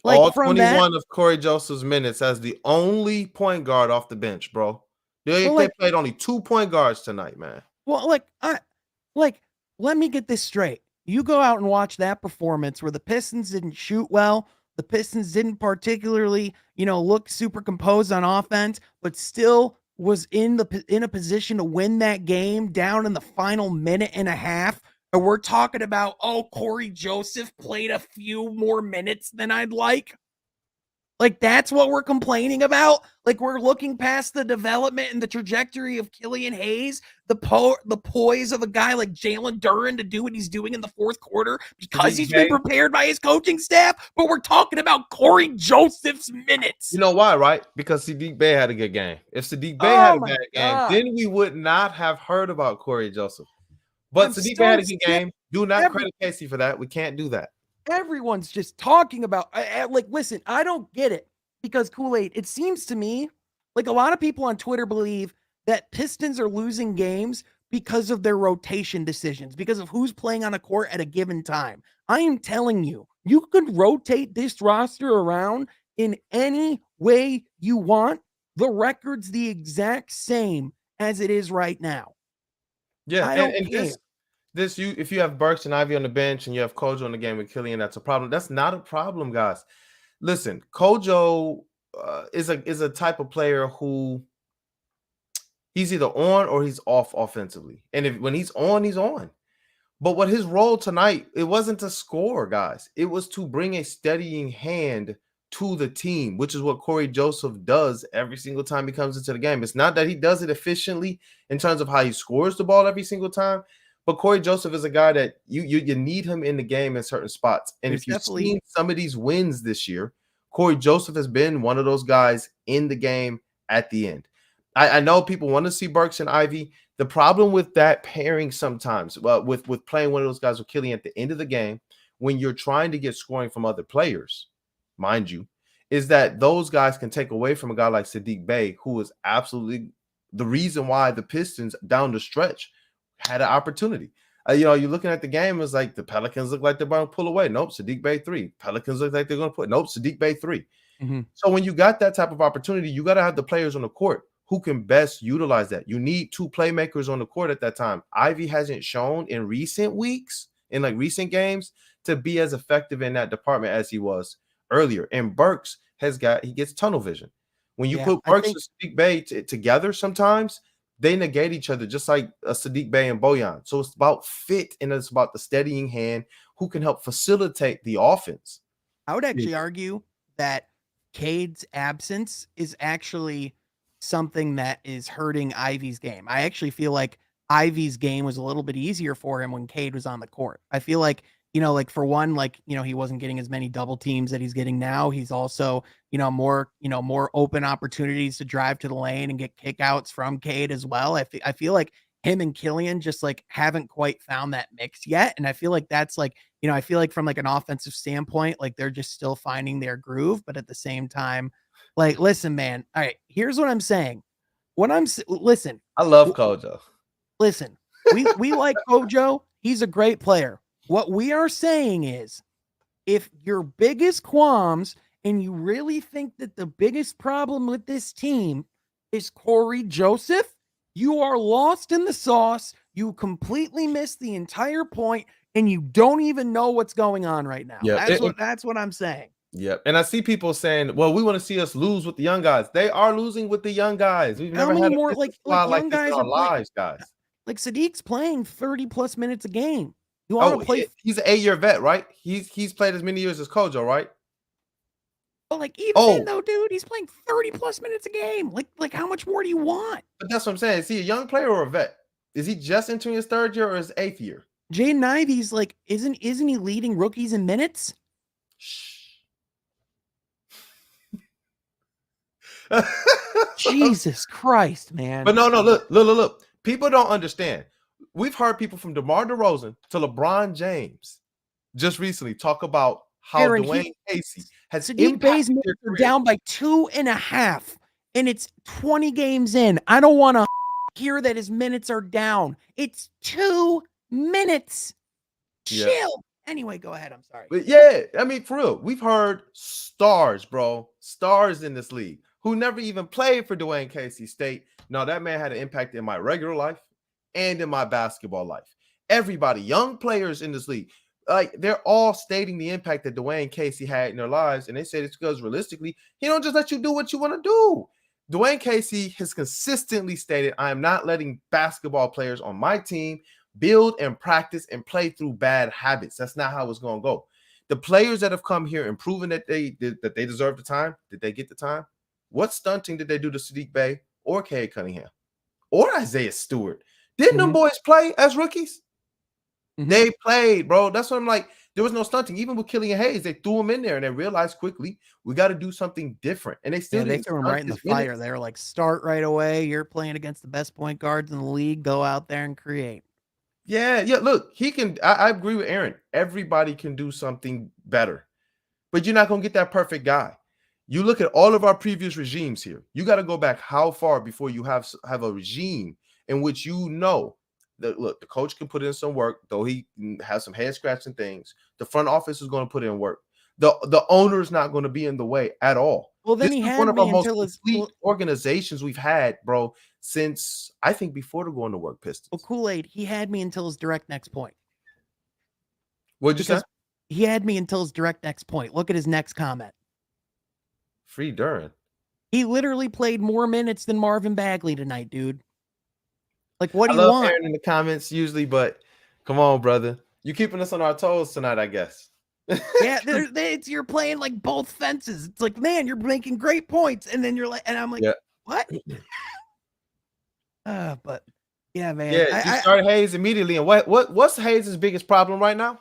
Like All from 21 that, of Corey Joseph's minutes as the only point guard off the bench, bro. They, well, they like, played only 2 point guards tonight, man. well, like, like, let me get this straight. You go out and watch that performance where the Pistons didn't shoot well. The Pistons didn't particularly, look super composed on offense, but still was in a position to win that game down in the final minute and a half. And we're talking about, Corey Joseph played a few more minutes than I'd like. Like, that's what we're complaining about. Like, we're looking past the development and the trajectory of Killian Hayes, the poise of a guy like Jalen Duren to do what he's doing in the fourth quarter because he's been prepared by his coaching staff. But we're talking about Corey Joseph's minutes. You know why, right? Because SADDIQ Bey had a good game. If SADDIQ Bey Oh had a my bad God. game, then we would not have heard about Corey Joseph. But SADDIQ Bey had a good game. Do not credit Casey for that. We can't do that. Everyone's just talking about, like, listen, I don't get it because Kool-Aid, it seems to me like a lot of people on Twitter believe that Pistons are losing games because of their rotation decisions, because of who's playing on a court at a given time. I am telling you, you could rotate this roster around in any way you want. The record's the exact same as it is right now. Yeah, I don't care. If you have Burks and Ivy on the bench and you have Kojo in the game with Killian, that's a problem. That's not a problem, guys. Listen, Kojo is a type of player who he's either on or he's off offensively. And when he's on, he's on. But what his role tonight, it wasn't to score, guys. It was to bring a steadying hand to the team, which is what Corey Joseph does every single time he comes into the game. It's not that he does it efficiently in terms of how he scores the ball every single time, but Corey Joseph is a guy that you need him in the game in certain spots. And if you've seen some of these wins this year, Corey Joseph has been one of those guys in the game at the end. I know people want to see Burks and Ivy. The problem with that pairing sometimes, with playing one of those guys with Killian at the end of the game, when you're trying to get scoring from other players, mind you, is that those guys can take away from a guy like SADDIQ Bey, who is absolutely the reason why the Pistons down the stretch had an opportunity. You're looking at the game, it's like the Pelicans look like they're going to pull away. Nope, SADDIQ Bey 3. Pelicans look like they're going to put. Nope, SADDIQ Bey 3. Mm-hmm. So when you got that type of opportunity, you got to have the players on the court who can best utilize that. You need 2 playmakers on the court at that time. Ivy hasn't shown in recent weeks, in like recent games, to be as effective in that department as he was earlier. And Burks he gets tunnel vision. When you put Burks and SADDIQ Bey together, sometimes they negate each other, just like SADDIQ Bey and Bojan. So it's about fit, and it's about the steadying hand who can help facilitate the offense. I would actually argue that Cade's absence is actually something that is hurting Ivy's game. I actually feel like Ivy's game was a little bit easier for him when Cade was on the court. I feel like, like for one, he wasn't getting as many double teams that he's getting now. He's also, more open opportunities to drive to the lane and get kickouts from Cade as well. I feel like him and Killian just haven't quite found that mix yet. And I feel like that's I feel like from an offensive standpoint, they're just still finding their groove, but at the same time, listen, man. All right, here's what I'm saying. Listen. I love Kojo. Listen, we like Kojo. He's a great player. What we are saying is, if your biggest qualms and you really think that the biggest problem with this team is Corey Joseph, you are lost in the sauce. You completely missed the entire point, and you don't even know what's going on right now. Yeah, that's what I'm saying. Yep. And I see people saying, well, we want to see us lose with the young guys. They are losing with the young guys. We've never had more young guys in our lives, guys. Like SADDIQ's playing 30 plus minutes a game. You want to play? He's an 8-year vet, right? He's played as many years as Kojo, right? But then though, dude, he's playing 30 plus minutes a game. Like how much more do you want? But that's what I'm saying. Is he a young player or a vet? Is he just entering his 3rd year or his 8th year? Jaden Ivey's isn't he leading rookies in minutes? Shh. Jesus Christ, man. But no, look. People don't understand. We've heard people from DeMar DeRozan to LeBron James just recently talk about how Dwayne Casey has SADDIQ Bey's minutes are down by 2.5, and it's 20 games in. I don't want to hear that his minutes are down. It's 2 minutes. Chill. Anyway, go ahead. I'm sorry. But yeah, I mean, for real, we've heard stars, bro, stars in this league who never even played for Dwayne Casey State. No, that man had an impact in my regular life and in my basketball life. Everybody, young players in this league, like they're all stating the impact that Dwayne Casey had in their lives, and they say it's because realistically, he don't just let you do what you want to do. Dwayne Casey has consistently stated, "I am not letting basketball players on my team build and practice and play through bad habits. That's not how it's going to go." The players that have come here and proven that they deserve the time, did they get the time? What stunting did they do to Saddiq Bey or Cade Cunningham or Isaiah Stewart? Didn't them boys play as rookies? They played, bro. That's what I'm like. There was no stunting. Even with Killian Hayes, they threw him in there and they realized quickly we got to do something different. And they still They didn't threw him stunt right in the his fire. minutes. They were like, start right away. You're playing against the best point guards in the league. Go out there and create. Yeah. Look, he can. I agree with Aaron. Everybody can do something better, but you're not gonna get that perfect guy. You look at all of our previous regimes here. You got to go back how far before you have a regime in which you know that look, the coach can put in some work, though he has some head scratching things. The front office is going to put in work. The owner is not going to be in the way at all. Well, then This he is had one of me our most until his complete organizations we've had, bro, since I think before the going to work Pistons. well, Kool-Aid. He had me until his direct next point. What'd you say? He had me until his direct next point. Look at his next comment. Free Duran. He literally played more minutes than Marvin Bagley tonight, dude. Like, what do I you love want? Aaron in the comments usually, but come on, brother. You keeping us on our toes tonight, I guess. Yeah, you're playing like both fences. It's like, man, you're making great points, and then you're like, and I'm like, what? But yeah, man. Yeah, you started Hayes immediately, and what's Hayes' biggest problem right now?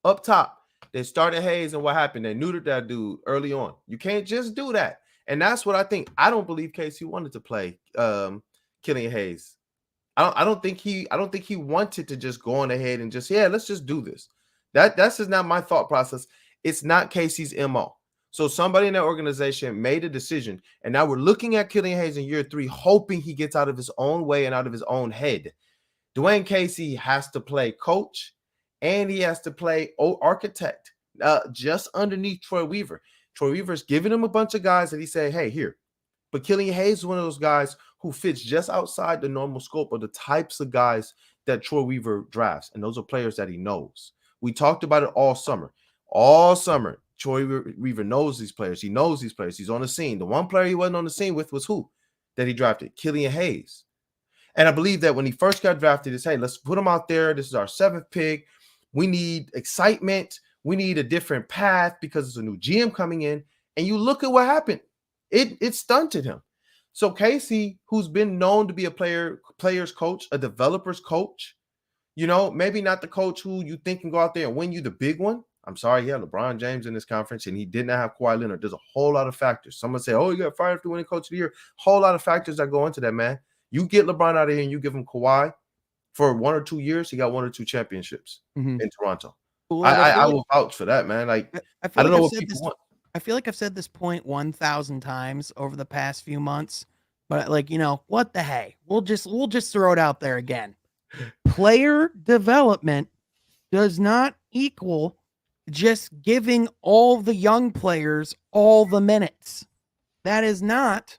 Up top, they started Hayes, and what happened? They neutered that dude early on. You can't just do that, and that's what I think. I don't believe Casey wanted to play Killian Hayes. I don't think he wanted to just go on ahead and just let's just do this. That's just not my thought process. It's not Casey's MO. So somebody in that organization made a decision, and now we're looking at Killian Hayes in year 3, hoping he gets out of his own way and out of his own head. Dwayne Casey has to play coach, and he has to play architect, just underneath Troy Weaver. Troy Weaver's giving him a bunch of guys that he said, hey, here. But Killian Hayes is one of those guys who fits just outside the normal scope of the types of guys that Troy Weaver drafts, and those are players that he knows. We talked about it all summer. All summer, Troy Weaver knows these players. He knows these players. He's on the scene. The one player he wasn't on the scene with was who that he drafted? Killian Hayes. And I believe that when he first got drafted, it's, hey, let's put him out there. This is our 7th pick. We need excitement. We need a different path because it's a new GM coming in. And you look at what happened. It stunted him. So Casey, who's been known to be a player's coach, a developer's coach, maybe not the coach who you think can go out there and win you the big one. I'm sorry, yeah, LeBron James in this conference, and he did not have Kawhi Leonard. There's a whole lot of factors. Someone say, oh, you got fired after winning coach of the year. Whole lot of factors that go into that, man. You get LeBron out of here and you give him Kawhi for 1 or 2 years, he got 1 or 2 championships in Toronto. I will vouch for that, man. Like, I don't know what people want. I feel like I've said this point 1,000 times over the past few months, but what the hey? We'll just throw it out there again. Player development does not equal just giving all the young players all the minutes. That is not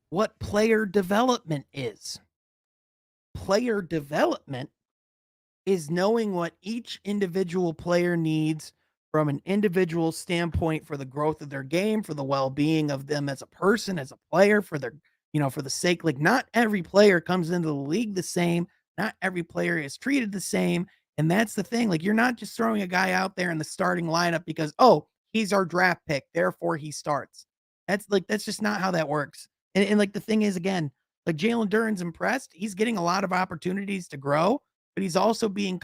what player development is. Player development is knowing what each individual player needs from an individual standpoint for the growth of their game, for the well-being of them as a person, as a player, for their, for the sake, like not every player comes into the league the same. Not every player is treated the same. And that's the thing. Like, you're not just throwing a guy out there in the starting lineup because, oh, he's our draft pick, therefore he starts. That's just not how that works. And like, the thing is, again, like Jalen Duren's impressed. He's getting a lot of opportunities to grow, but he's also being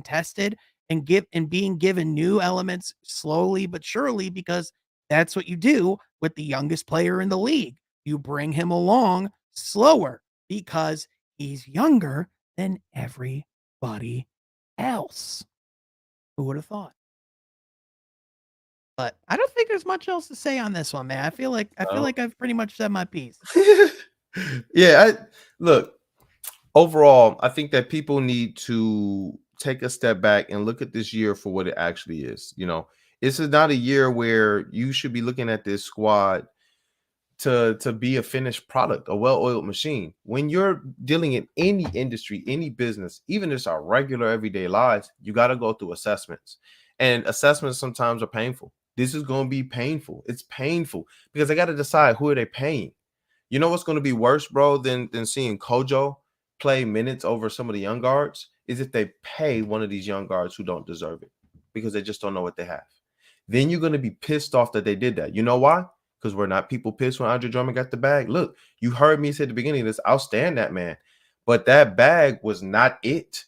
tested and being given new elements slowly but surely, because that's what you do with the youngest player in the league. You bring him along slower because he's younger than everybody else. Who would have thought? But I don't think there's much else to say on this one, man. I feel like I've pretty much said my piece. Yeah, look, overall, I think that people need to take a step back and look at this year for what it actually is. This is not a year where you should be looking at this squad to be a finished product, a well-oiled machine. When you're dealing in any industry, any business, even just our regular everyday lives, you got to go through assessments. And assessments sometimes are painful. This is going to be painful. It's painful because I got to decide, who are they paying? You know what's going to be worse, bro, than seeing Kojo play minutes over some of the young guards is if they pay one of these young guards who don't deserve it because they just don't know what they have. Then you're going to be pissed off that they did that. You know why? Because we're not people pissed when Andre Drummond got the bag. Look, you heard me say at the beginning of this, I'll stand that man. But that bag was not it.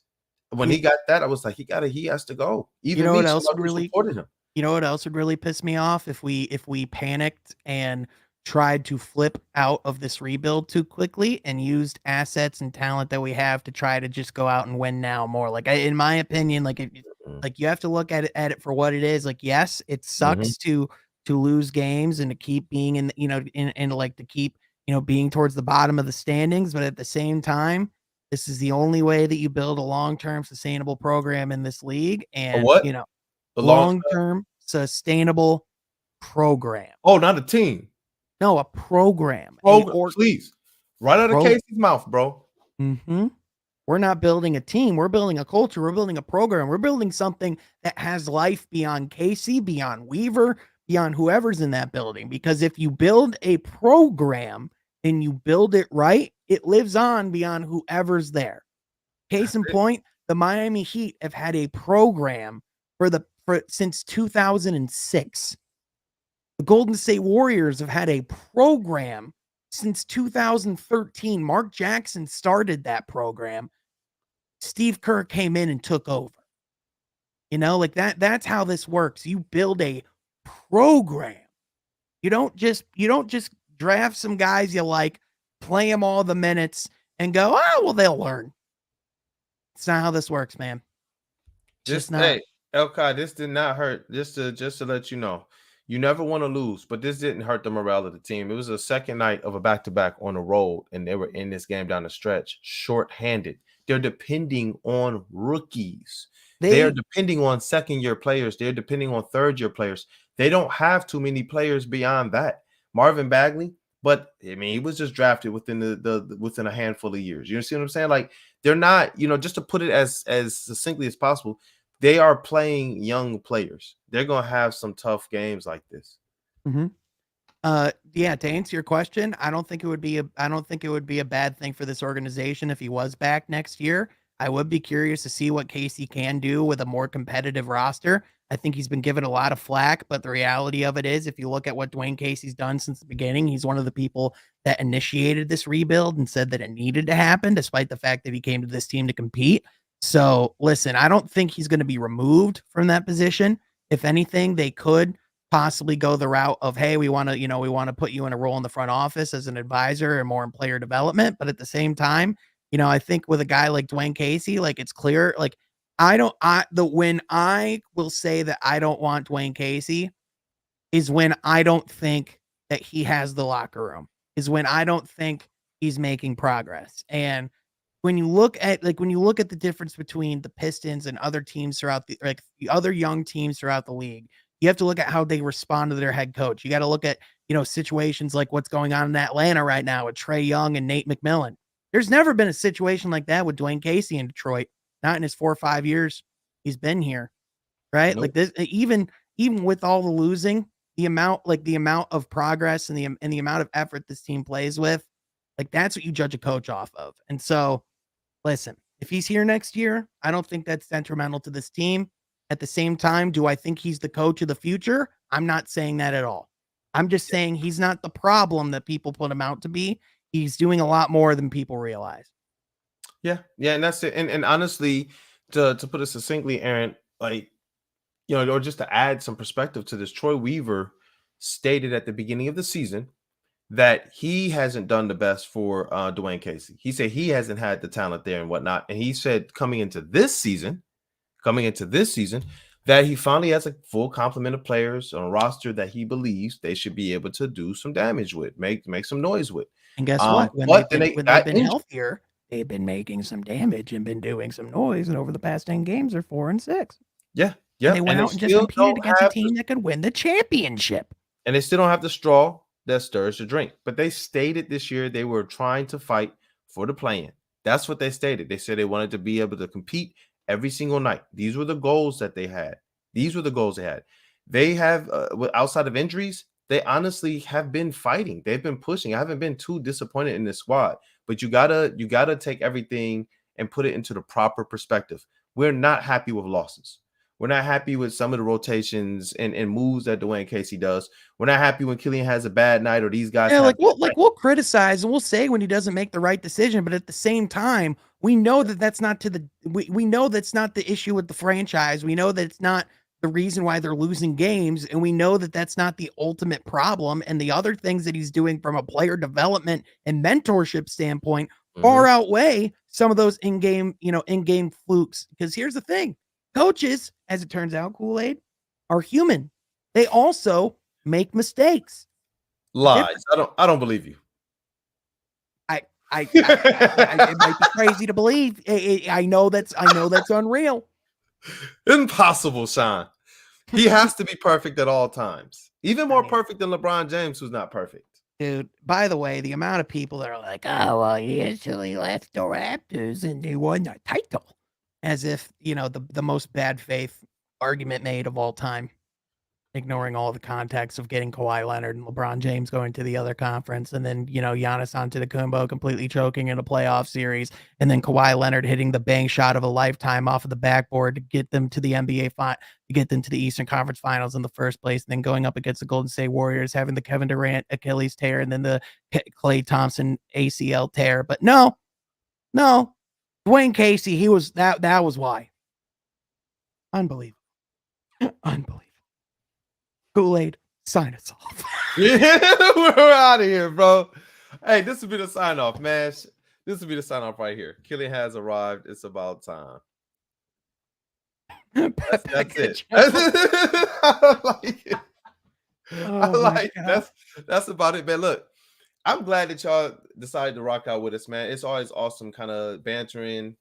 When he got that, I was like, he has to go. Even me, what else would really supported him. You know what else would really piss me off? If we panicked and tried to flip out of this rebuild too quickly and used assets and talent that we have to try to just go out and win now more. Like, in my opinion, like you have to look at it for what it is. Like, yes, it sucks to lose games and to keep being in like to keep, being towards the bottom of the standings. But at the same time, this is the only way that you build a long-term sustainable program in this league. And, what? Long-term sustainable program. Oh, not a team. No, a program. Please. Right out of Casey's mouth, bro. We're not building a team. We're building a culture. We're building a program. We're building something that has life beyond Casey, beyond Weaver, beyond whoever's in that building. Because if you build a program and you build it right, it lives on beyond whoever's there. Case in point, the Miami Heat have had a program since 2006. The Golden State Warriors have had a program since 2013. Mark Jackson started that program. Steve Kerr came in and took over. Like that's how this works. You build a program. You don't just draft some guys you like, play them all the minutes and go, oh, well, they'll learn. It's not how this works, man. Just not. Hey, Elkai, this did not hurt. Just to let you know, you never want to lose, but this didn't hurt the morale of the team. It was a second night of a back-to-back on the road, and they were in this game down the stretch, short-handed. They're depending on rookies. They are depending on second-year players. They're depending on third-year players. They don't have too many players beyond that. Marvin Bagley, but I mean, he was just drafted within within a handful of years. You see what I'm saying? Like, they're not, just to put it as succinctly as possible, they are playing young players. They're gonna have some tough games like this. Yeah. To answer your question, I don't think it would be a bad thing for this organization if he was back next year. I would be curious to see what Casey can do with a more competitive roster. I think he's been given a lot of flack, but the reality of it is, if you look at what Dwayne Casey's done since the beginning, he's one of the people that initiated this rebuild and said that it needed to happen, despite the fact that he came to this team to compete. So listen, I don't think he's going to be removed from that position. If anything, they could possibly go the route of, hey, we want to put you in a role in the front office as an advisor and more in player development. But at the same time, I think with a guy like Dwayne Casey, like, it's clear, like, when I will say that I don't want Dwayne Casey is when I don't think that he has the locker room, is when I don't think he's making progress. And when you look at the difference between the Pistons and other teams throughout the other young teams throughout the league, you have to look at how they respond to their head coach. You got to look at, situations like what's going on in Atlanta right now with Trae Young and Nate McMillan. There's never been a situation like that with Dwayne Casey in Detroit, not in his 4 or 5 years he's been here, right? Nope. Like this, even with all the losing, the amount of progress and the amount of effort this team plays with, like, that's what you judge a coach off of. And so, listen, if he's here next year, I don't think that's detrimental to this team. At the same time, do I think he's the coach of the future? I'm not saying that at all. I'm just saying he's not the problem that people put him out to be. He's doing a lot more than people realize. Yeah, and that's it. And honestly, to put it succinctly, Aaron, like, or just to add some perspective to this, Troy Weaver stated at the beginning of the season that he hasn't done the best for Dwayne Casey. He said he hasn't had the talent there and whatnot. And he said coming into this season, that he finally has a full complement of players on a roster that he believes they should be able to do some damage with, make some noise with. And guess what? When they've been healthier, they've been making some damage and been doing some noise, and over the past 10 games, they're 4-6. Yeah, And yeah, they went out and just still competed don't against a have team that could win the championship. and they still don't have the straw that stirs the drink. But they stated this year they were trying to fight for the play-in. That's what they stated. They said they wanted to be able to compete every single night. These were the goals that they had. These were the goals they had. They have, outside of injuries, they honestly have been fighting. They've been pushing. I haven't been too disappointed in this squad. But you gotta take everything and put it into the proper perspective. We're not happy with losses. We're not happy with some of the rotations and moves that Dwayne Casey does. We're not happy when Killian has a bad night or these guys Yeah, have we'll criticize and we'll say when he doesn't make the right decision, but at the same time, we know that that's not we know that's not the issue with the franchise. We know that it's not the reason why they're losing games, and we know that that's not the ultimate problem. And the other things that he's doing from a player development and mentorship standpoint far outweigh some of those in-game flukes. Because here's the thing: coaches, as it turns out, Kool-Aid, are human. They also make mistakes. lies. I don't believe you. It might be crazy to believe. I know that's unreal. Impossible, Sean. He has to be perfect at all times. Even more perfect than LeBron James, who's not perfect. Dude, by the way, the amount of people that are like, oh, well, he actually left the Raptors and they won the title. As if, the most bad faith argument made of all time. Ignoring all the context of getting Kawhi Leonard and LeBron James going to the other conference, and then, Giannis Antetokounmpo completely choking in a playoff series, and then Kawhi Leonard hitting the bang shot of a lifetime off of the backboard to get them to the NBA to get them to the Eastern Conference Finals in the first place, and then going up against the Golden State Warriors, having the Kevin Durant Achilles tear, and then the Klay Thompson ACL tear. But no, Dwayne Casey, that was why. Unbelievable. Unbelievable. Kool-Aid, sign us off. Yeah, we're out of here, bro. Hey, this will be the sign off, man. This will be the sign off right here. Killian has arrived. It's about time. That's it. I like it. I like it. That's about it, man. Look, I'm glad that y'all decided to rock out with us, man. It's always awesome kind of bantering,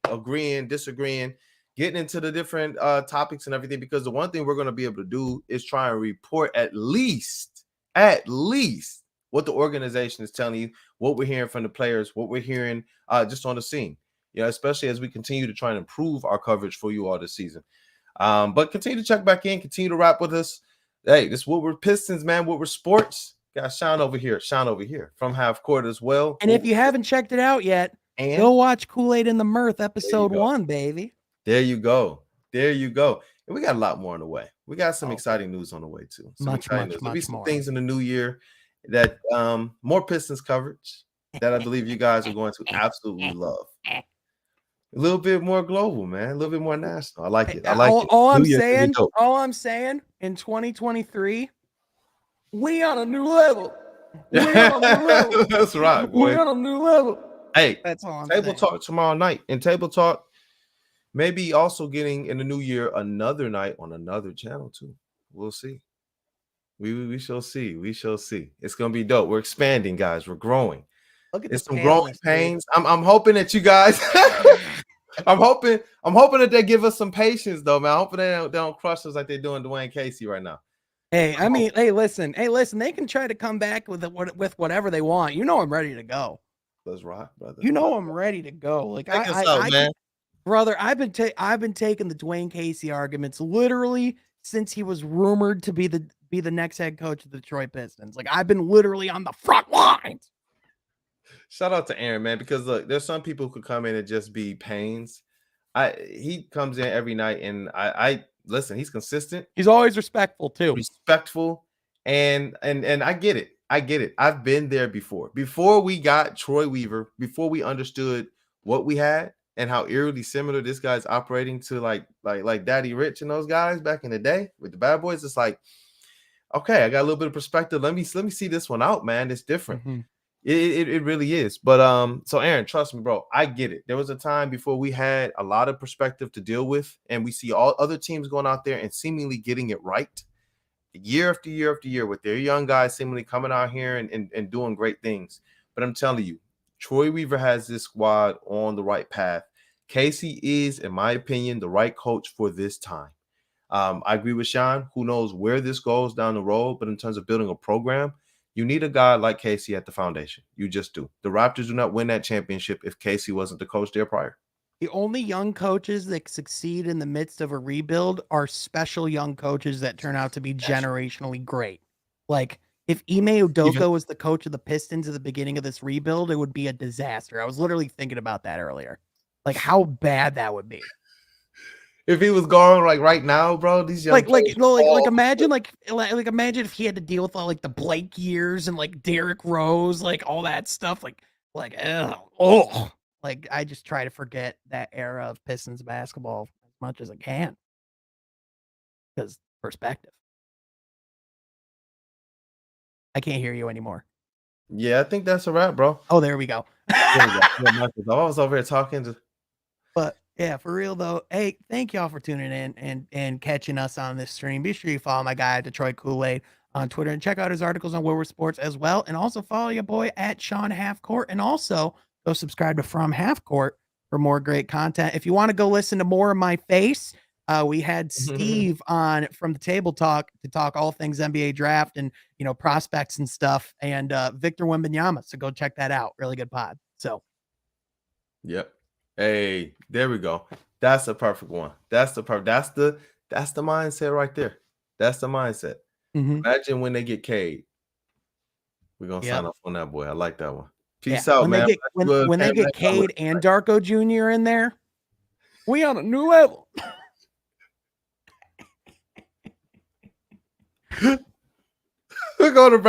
agreeing, disagreeing, getting into the different topics and everything, because the one thing we're going to be able to do is try and report at least what the organization is telling you, what we're hearing from the players, what we're hearing just on the scene, especially as we continue to try and improve our coverage for you all this season. But continue to check back in, continue to rap with us. Hey, this is what we're Pistons, man. What we're sports. Got Sean over here from Half Court as well. And if you haven't checked it out yet, go watch Kool-Aid and the Mirth episode 1, baby. There you go. And we got a lot more on the way. We got some exciting news on the way too. Much There'll be some things in the new year that more Pistons coverage that I believe you guys are going to absolutely love. A little bit more global, man. A little bit more national. I like it. All I'm saying in 2023, we on a new level. That's right, boy. We're on a new level. Hey, that's all I'm Table Talk tomorrow night. And Table Talk, maybe also getting in the new year another night on another channel too. We'll see. We shall see. We shall see. It's gonna be dope. We're expanding, guys. We're growing. It's some growing pains. I'm hoping that you guys. I'm hoping that they give us some patience, though, man. I'm hoping they don't crush us like they're doing Dwayne Casey right now. Hey, listen. They can try to come back with whatever they want. I'm ready to go. Let's rock, brother. I'm ready to go. Like man. Brother, I've been taking the Dwayne Casey arguments literally since he was rumored to be the next head coach of the Detroit Pistons. Like, I've been literally on the front lines. Shout out to Aaron, man, because look, there's some people who could come in and just be pains. He comes in every night, and I listen. He's consistent. He's always respectful too. And I get it. I've been there before. Before we got Troy Weaver, before we understood what we had and how eerily similar this guy's operating to like Daddy Rich and those guys back in the day with the Bad Boys. It's like, okay, I got a little bit of perspective. Let me see this one out, man. It's different. Mm-hmm. It really is. But so Aaron, trust me, bro, I get it. There was a time before we had a lot of perspective to deal with, and we see all other teams going out there and seemingly getting it right year after year after year with their young guys seemingly coming out here and doing great things. But I'm telling you, Troy Weaver has this squad on the right path. Casey is, in my opinion, the right coach for this time. I agree with Sean. Who knows where this goes down the road, but in terms of building a program, you need a guy like Casey at the foundation. You just do. The Raptors do not win that championship if Casey wasn't the coach there prior. The only young coaches that succeed in the midst of a rebuild are special young coaches that turn out to be generationally great. Like, if Ime Udoka was the coach of the Pistons at the beginning of this rebuild, it would be a disaster. I was literally thinking about that earlier. Like, how bad that would be. If he was gone like right now, bro, these young imagine imagine if he had to deal with all like the Blake years and like Derrick Rose, like all that stuff. Like I just try to forget that era of Pistons basketball as much as I can. Because perspective. I can't hear you anymore. Yeah, I think that's a wrap, bro. Oh, there we go. I was over here talking to. But yeah, for real though. Hey, thank y'all for tuning in and catching us on this stream. Be sure you follow my guy Detroit Kool-Aid on Twitter and check out his articles on Woodward Sports as well. And also follow your boy at Sean Halfcourt. And also go subscribe to From Halfcourt for more great content. If you want to go listen to more of my face, we had Steve on from the Table Talk to talk all things NBA draft and prospects and stuff, and Victor Wembanyama. So go check that out. Really good pod. So, yep. Hey, there we go. That's the perfect one. That's the mindset right there. That's the mindset. Imagine when they get Cade. We're gonna sign off on that boy. I like that one. Peace out, man. When they get Cade and Darko Jr. in there, we on a new level. We're going to